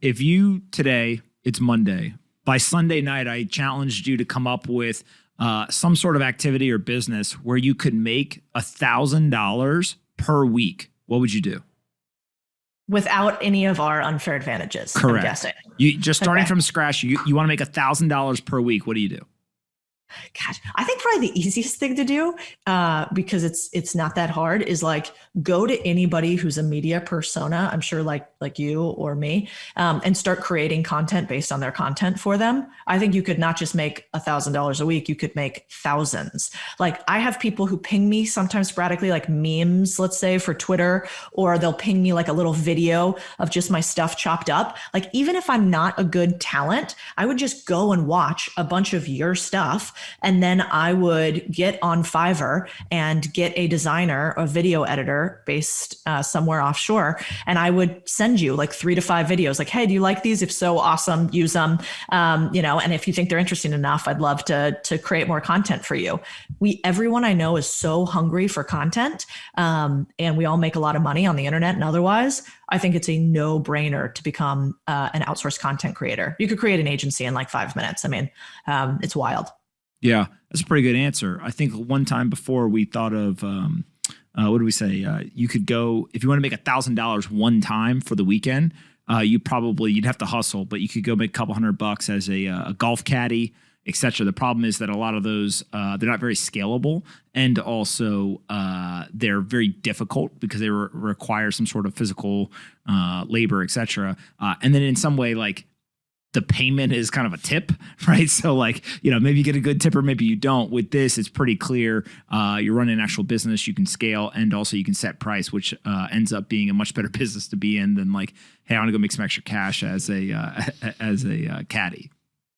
If you today, it's Monday, by Sunday night, I challenged you to come up with some sort of activity or business where you could make $1,000 per week, what would you do? Without any of our unfair advantages. Correct. I'm guessing. You just starting from scratch. You want to make $1,000 per week. What do you do? God, I think probably the easiest thing to do, because it's not that hard, is like go to anybody who's a media persona. I'm sure like you or me, and start creating content based on their content for them. I think you could not just make $1,000 a week. You could make thousands. Like I have people who ping me sometimes sporadically, like memes, let's say for Twitter, or they'll ping me like a little video of just my stuff chopped up. Like even if I'm not a good talent, I would just go and watch a bunch of your stuff. And then I would get on Fiverr and get a designer, a video editor based somewhere offshore. And I would send you like 3 to 5 videos like, hey, do you like these? If so, awesome, use them. And if you think they're interesting enough, I'd love to create more content for you. Everyone I know is so hungry for content, and we all make a lot of money on the internet and otherwise. I think it's a no-brainer to become an outsourced content creator. You could create an agency in like 5 minutes. I mean, it's wild. Yeah, that's a pretty good answer. I think one time before we thought of, what do we say? You could go, if you want to make $1,000 one time for the weekend, you'd have to hustle, but you could go make a couple $100 as a golf caddy, etc. The problem is that a lot of those, they're not very scalable, and also they're very difficult because they require some sort of physical labor, etc. And then in some way, like, the payment is kind of a tip, right? So like, maybe you get a good tip or maybe you don't. With this, it's pretty clear. You're running an actual business, you can scale, and also you can set price, which ends up being a much better business to be in than like, hey, I want to go make some extra cash as a caddy.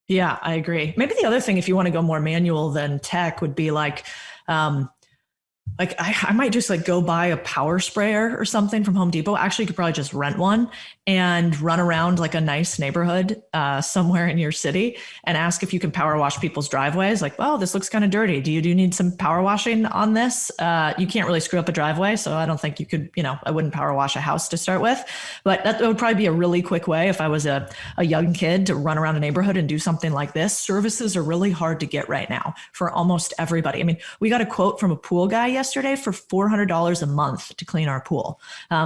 Yeah, I agree. Maybe the other thing, if you want to go more manual than tech, would be like I might just like go buy a power sprayer or something from Home Depot. Actually, you could probably just rent one and run around like a nice neighborhood somewhere in your city and ask if you can power wash people's driveways. Like, well, this looks kind of dirty. Do you need some power washing on this? You can't really screw up a driveway, so I don't think you could, I wouldn't power wash a house to start with. But that would probably be a really quick way if I was a young kid to run around a neighborhood and do something like this. Services are really hard to get right now for almost everybody. I mean, we got a quote from a pool guy yesterday for $400 a month to clean our pool.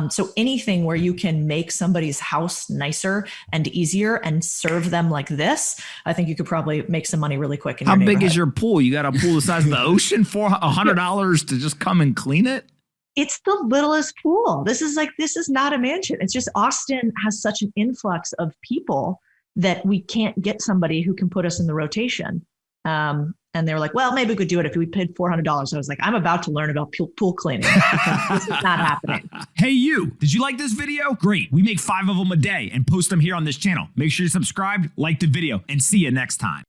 So anything where you can make somebody's house nicer and easier and serve them like this, I think you could probably make some money really quick. How big is your pool? You got a pool the size of the ocean for $100 to just come and clean it? It's the littlest pool. This is not a mansion. It's just Austin has such an influx of people that we can't get somebody who can put us in the rotation. And they were like, well, maybe we could do it if we paid $400. I was like, I'm about to learn about pool cleaning because this is not happening. Hey, you, did you like this video? Great. We make 5 of them a day and post them here on this channel. Make sure you subscribe, like the video, and see you next time.